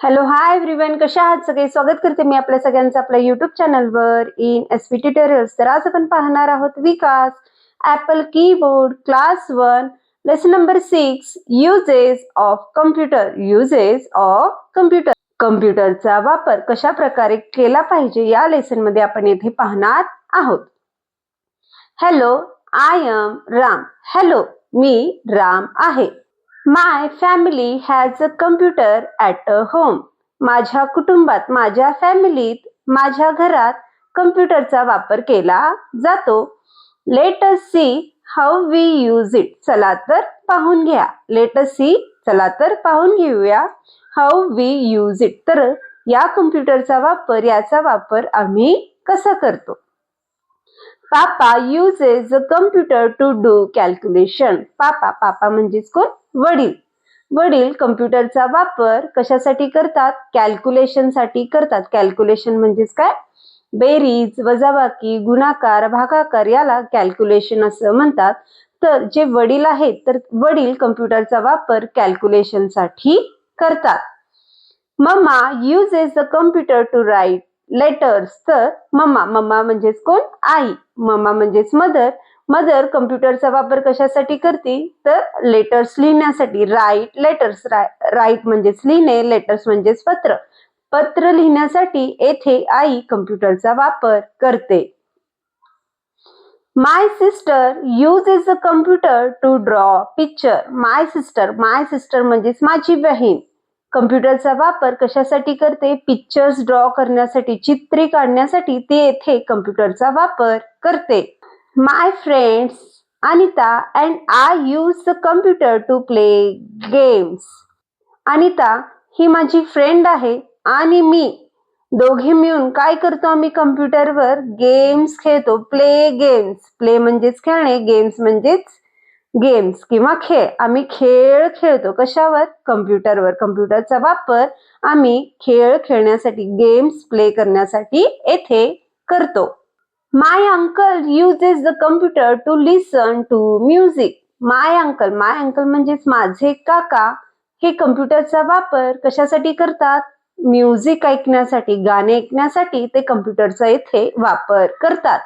Hello hi everyone, कशा आहात सगळे? स्वागत करते मी आपल्या सगळ्यांचं आपल्या युट्यूब चॅनलवर इन एसपी ट्युटोरियल्स. तर आज आपण पाहणार आहोत Vikas apple keyboard class 1 lesson number 6 uses of computer. कम्प्युटरचा वापर कशा प्रकारे केला पाहिजे या लेसन मध्ये आपण येथे पाहणार आहोत. Hello, I am Ram. Hello, मी राम आहे. My family has a computer at home. माझ्या कुटुंबात, माझ्या फॅमिलीत, माझ्या घरात कम्प्युटरचा वापर केला जातो. Let us see how we use it. चला तर पाहून घ्या. लेट अस सी, चला तर पाहून घेऊया. हाऊ वी यूज इट, तर या कम्प्युटरचा वापर, याचा वापर आम्ही कसा करतो. पापा uses a computer to do calculation. पापा म्हणजेच कोण? वडील. वडील कम्प्युटरचा वापर कशासाठी करतात? कॅल्क्युलेशन साठी करतात. कॅल्क्युलेशन म्हणजेच काय? बेरीज, वजाबाकी, गुणाकार, भागाकार याला कॅल्क्युलेशन असं म्हणतात. तर जे वडील आहेत, तर वडील कम्प्युटरचा वापर कॅल्क्युलेशन साठी करतात. Mamma uses a computer to write letters. तर मम्मा म्हणजेच कोण? आई. मम्मा म्हणजेच मदर कम्प्युटरचा वापर कशासाठी करते? तर लेटर्स लिहिण्यासाठी. Right letters. राईट म्हणजेच लिहिणे, लेटर्स म्हणजेच पत्र लिहिण्यासाठी येथे आई कम्प्युटरचा वापर करते. My sister uses a computer to draw picture. My sister म्हणजेच माझी बहीण कम्प्युटरचा वापर कशासाठी करते? पिक्चर्स ड्रॉ करण्यासाठी, चित्रे काढण्यासाठी ती येथे कम्प्युटरचा वापर करते. My friends Anita and I use the computer to play games. Anita ही माझी फ्रेंड आहे आणि मी दोघे मिळून काय करतो? आम्ही कम्प्युटरवर गेम्स खेळतो. प्ले म्हणजेच खेळणे, गेम्स म्हणजेच गेम्स किंवा खेळ. आम्ही खेळ खेळतो. कशावर? कम्प्युटरवर. कम्प्युटरचा वापर आम्ही खेळ खेळण्यासाठी, गेम्स प्ले करण्यासाठी येथे करतो. My uncle uses the computer to listen to music. My uncle म्हणजेच माझे काका हे कम्प्युटरचा वापर कशासाठी करतात? म्युझिक ऐकण्यासाठी, गाणे ऐकण्यासाठी ते कम्प्युटरचा येथे वापर करतात.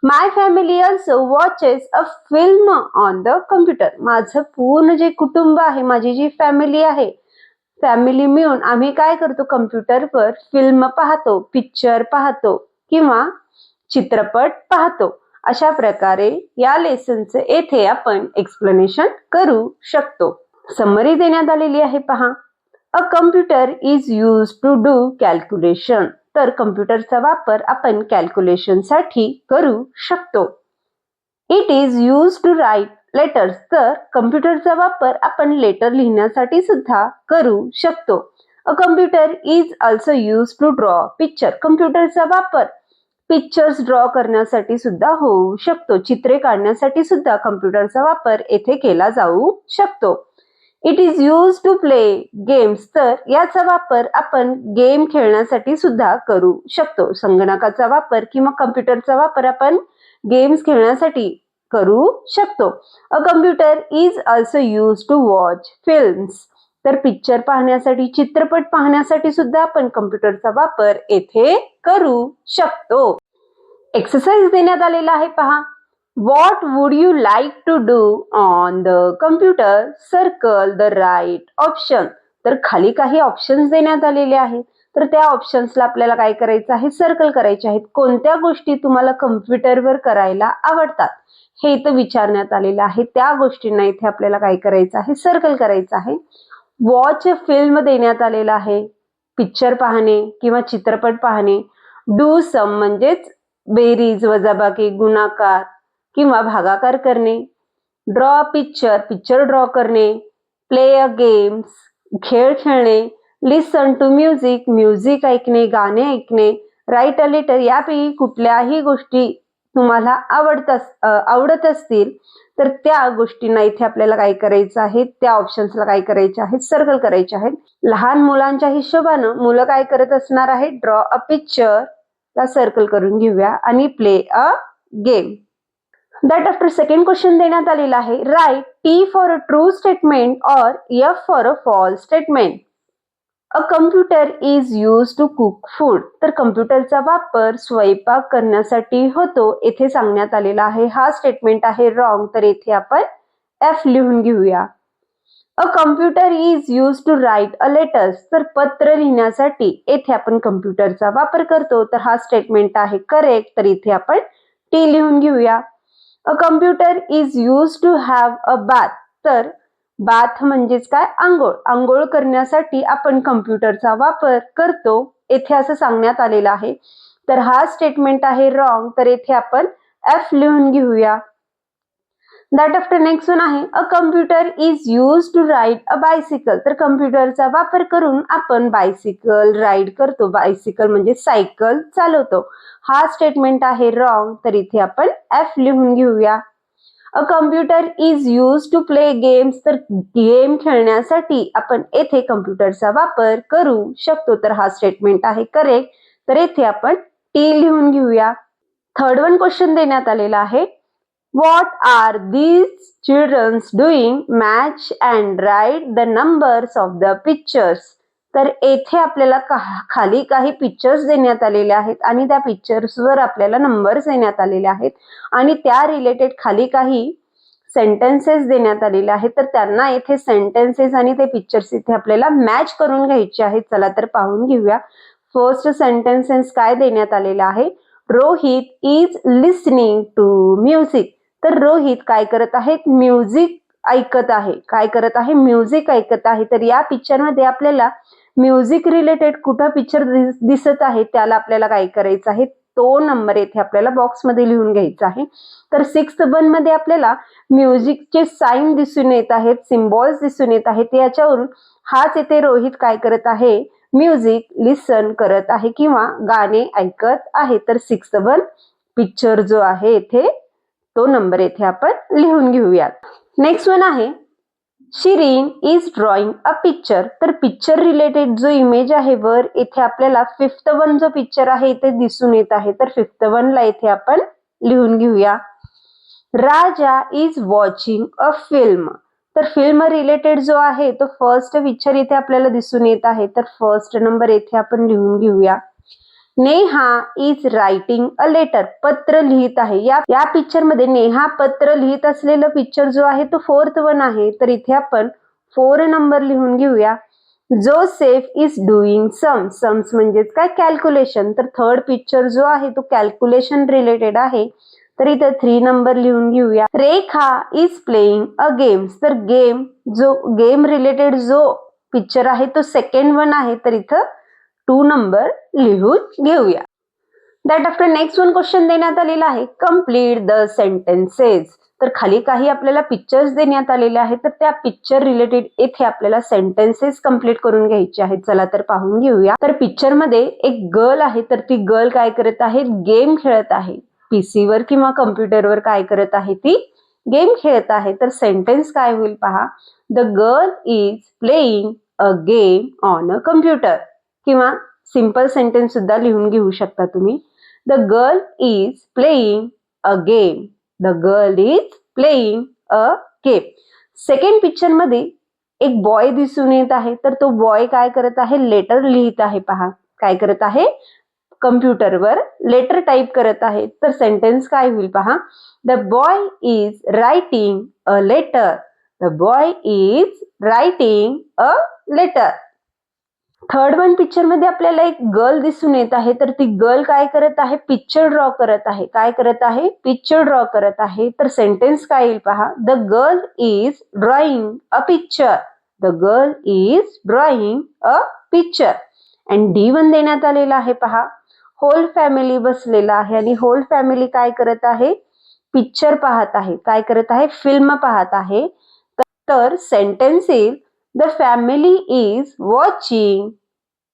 My family also watches a film on the computer. माझं पूर्ण जे कुटुंब आहे, माझी जी फॅमिली आहे, फॅमिली मिळून आम्ही काय करतो? कम्प्युटरवर फिल्म पाहतो, पिक्चर पाहतो किंवा चित्रपट पाहतो. अशा प्रकारे या लेसनचे येथे आपण एक्सप्लेनेशन करू शकतो. समरी देण्यात आलेली आहे पहा. A computer is used to do calculation. तर कम्प्युटरचा वापर आपण कॅल्क्युलेशन साठी करू शकतो. It is use to write letters. तर कम्प्युटरचा वापर आपण लेटर लिहिण्यासाठी सुद्धा करू शकतो. A computer is also use to draw picture. कम्प्युटरचा वापर पिक्चर्स ड्रॉ करण्यासाठी सुद्धा होऊ शकतो. चित्रे काढण्यासाठी सुद्धा कम्प्युटरचा वापर येथे केला जाऊ शकतो. It is use to play games. तर याचा वापर आपण गेम खेळण्यासाठी सुद्धा करू शकतो. संगणकाचा वापर किंवा कम्प्युटरचा वापर आपण गेम्स खेळण्यासाठी करू शकतो. A computer is also use to watch films. तर पिक्चर पाहण्यासाठी, चित्रपट पाहण्यासाठी सुद्धा आपण कम्प्युटरचा वापर येथे करू शकतो. एक्सरसाइज देण्यात आलेला आहे पहा. What would you like to do on the computer? Circle the right option. तर खाली काही ऑप्शन्स देण्यात आलेले आहेत. तर त्या ऑप्शन्सला आपल्याला काय करायचं आहे? सर्कल करायचे आहेत. कोणत्या गोष्टी तुम्हाला कम्प्युटरवर करायला आवडतात हे इथं विचारण्यात आलेलं आहे. त्या गोष्टींना इथे आपल्याला काय करायचं आहे? सर्कल करायचं आहे. वॉच फिल्म देण्यात आलेला आहे. पिक्चर पाहणे किंवा चित्रपट पाहणे. डू सम म्हणजेच बेरीज, वजाबाकी, गुणाकार किंवा भागाकार करणे. ड्रॉ पिक्चर ड्रॉ करणे. प्ले अ गेम्स, खेळ खेळणे. लिसन टू म्युझिक ऐकणे, गाणे ऐकणे. राईट अ लेटर, यापैकी कुठल्याही गोष्टी तुम्हाला आवडत असतील तर त्या गोष्टींना इथे आपल्याला काय करायचं आहे? त्या ऑप्शन्सला काय करायचे आहे? सर्कल करायचे आहेत. लहान मुलांच्या हिशोबानं मुलं काय करत असणार आहे? ड्रॉ अ पिक्चर ला सर्कल करून घेऊया आणि play a game. That after second question देण्यात आलेला आहे. Write T for a true statement और F for a false statement. A computer is use to cook food. तर कम्प्युटरचा वापर स्वयंपाक करण्यासाठी होतो येथे सांगण्यात आलेला आहे. हा स्टेटमेंट आहे रॉंग, तर येथे आपण एफ लिहून घेऊया. A computer is use to write a letters. तर पत्र लिहिण्यासाठी येथे आपण कम्प्युटरचा वापर करतो, तर हा स्टेटमेंट आहे करेक्ट, तर इथे आपण टी लिहून घेऊया. A computer is use to have a bath. तर बाथ म्हणजेच काय, आंघोळ. आंघोळ करण्यासाठी आपण कम्प्युटरचा वापर करतो येथे असं सांगण्यात आलेलं आहे, तर हा स्टेटमेंट आहे रॉंग, तर येथे आपण एफ लिहून घेऊया. दॅट आफ्टर नेक्स्ट वन आहे a computer is use to ride a bicycle. तर कम्प्युटरचा वापर करून आपण बायसिकल राईड करतो. बायसिकल म्हणजे सायकल चालवतो. हा स्टेटमेंट आहे रॉंग, तर इथे आपण एफ लिहून घेऊया. A computer is use to play games. तर गेम खेळण्यासाठी आपण येथे कम्प्युटरचा वापर करू शकतो, तर हा स्टेटमेंट आहे करेक्ट, तर येथे आपण टी लिहून घेऊया. थर्ड वन क्वेश्चन देण्यात आलेला आहे. What are these children doing? Match and write the numbers of the pictures. तर येथे आपल्याला खाली काही पिक्चर्स देण्यात आलेले आहेत आणि त्या पिक्चर्सवर आपल्याला नंबर्स देण्यात आलेले आहेत आणि त्या रिलेटेड खाली काही सेंटेन्सेस देण्यात आलेले आहेत, तर त्यांना येथे सेंटेन्सेस आणि ते पिक्चर्स इथे आपल्याला मॅच करून घ्यायचे आहेत. चला तर पाहून घेऊया. फर्स्ट सेंटेन्सेस काय देण्यात आलेला आहे. Rohit is listening to music. तर रोहित काय करत आहेत, म्युझिक ऐकत आहे. काय करत आहे, म्युझिक ऐकत आहे. तर या पिक्चर मध्ये आपल्याला म्युझिक रिलेटेड कुठं पिक्चर दिसत आहे त्याला आपल्याला काय करायचं आहे, तो नंबर येथे आपल्याला बॉक्स मध्ये लिहून घ्यायचा आहे. तर 6th वन मध्ये आपल्याला म्युझिकचे साईन दिसून येत आहेत, सिम्बॉल्स दिसून येत आहेत. याच्यावरून हाच येथे रोहित काय करत आहे, म्युझिक लिसन करत आहे किंवा गाणे ऐकत आहे. तर 6th वन पिक्चर जो आहे येथे तो नंबर येथे आपण लिहून घेऊयात. नेक्स्ट वन आहे Shirin is drawing a picture. तर पिक्चर रिलेटेड जो इमेज आहे वर इथे आपल्याला 5th वन जो पिक्चर आहे इथे दिसून येत आहे, तर 5th वन ला इथे आपण लिहून घेऊया. राजा इज वॉचिंग अ फिल्म. तर फिल्म रिलेटेड जो आहे तो फर्स्ट पिक्चर इथे आपल्याला दिसून येत आहे, तर फर्स्ट नंबर येथे आपण लिहून घेऊया. Neha is writing a letter. पत्र लिहित आहे. या पिक्चर मध्ये नेहा पत्र लिहित असलेलं पिक्चर जो आहे तो 4th वन आहे, तर इथे आपण 4 नंबर लिहून घेऊया. जोसेफ इज डुईंग सम्स म्हणजेच काय, कॅल्क्युलेशन. तर थर्ड पिक्चर जो आहे तो कॅल्क्युलेशन रिलेटेड आहे, तर इथे 3 नंबर लिहून घेऊया. रेखा इज प्लेइंग अ गेम्स. तर गेम रिलेटेड जो पिक्चर आहे तो 2nd वन आहे, तर इथं 2 नंबर लिहून घेऊया. That after next one question देण्यात आलेला आहे. Complete the sentences. तर खाली काही आपल्याला पिक्चर्स देण्यात आलेले आहेत, तर त्या पिक्चर रिलेटेड येथे आपल्याला सेंटेन्सेस कंप्लीट करून घ्यायचे आहेत. चला तर पाहून घेऊया. तर पिक्चर मध्ये एक गर्ल आहे, तर ती गर्ल काय करत आहे, गेम खेळत आहे. पीसीवर किंवा कम्प्युटरवर काय करत आहे, ती गेम खेळत आहे. तर सेंटेन्स काय होईल पहा. The girl is playing a game on a computer, किंवा सिंपल सेंटेन्स सुद्धा लिहून घेऊ शकता तुम्ही. The girl is playing a game. The girl is playing a game. Second picture मध्ये एक बॉय दिसून येत आहे, तर तो बॉय काय करत आहे, लेटर लिहित आहे. पहा काय करत आहे, कम्प्युटरवर लेटर टाईप करत आहे. तर सेंटेन्स काय होईल पहा. The boy is writing a letter. The boy is writing a letter. Third one picture मध्ये आपल्याला एक गर्ल दिसून येत आहे, तर ती गर्ल काय करत आहे, पिक्चर ड्रॉ करत आहे. काय करत आहे, पिक्चर ड्रॉ करत आहे. तर सेंटेन्स काय येईल पहा. The girl is drawing a picture. The girl is drawing a picture. And D1 देण्यात आलेला आहे पहा. होल फॅमिली बसलेला आहे आणि होल फॅमिली काय करत आहे, पिक्चर पाहत आहे. काय करत आहे, फिल्म पाहत आहे. तर सेंटेन्स येईल the family is watching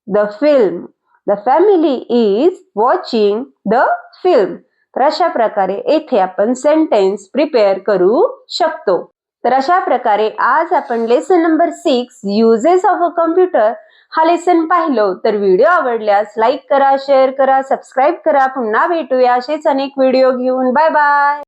the film. The family is watching the film. तर अशा प्रकारे येथे आपण सेंटेन्स प्रिपेअर करू शकतो. तर अशा प्रकारे आज आपण lesson number 6 uses of a computer हा लेसन पाहिलो. तर व्हिडिओ आवडल्यास लाईक करा, शेअर करा, सबस्क्राईब करा. पुन्हा भेटूया असेच अनेक व्हिडिओ घेऊन. Bye bye.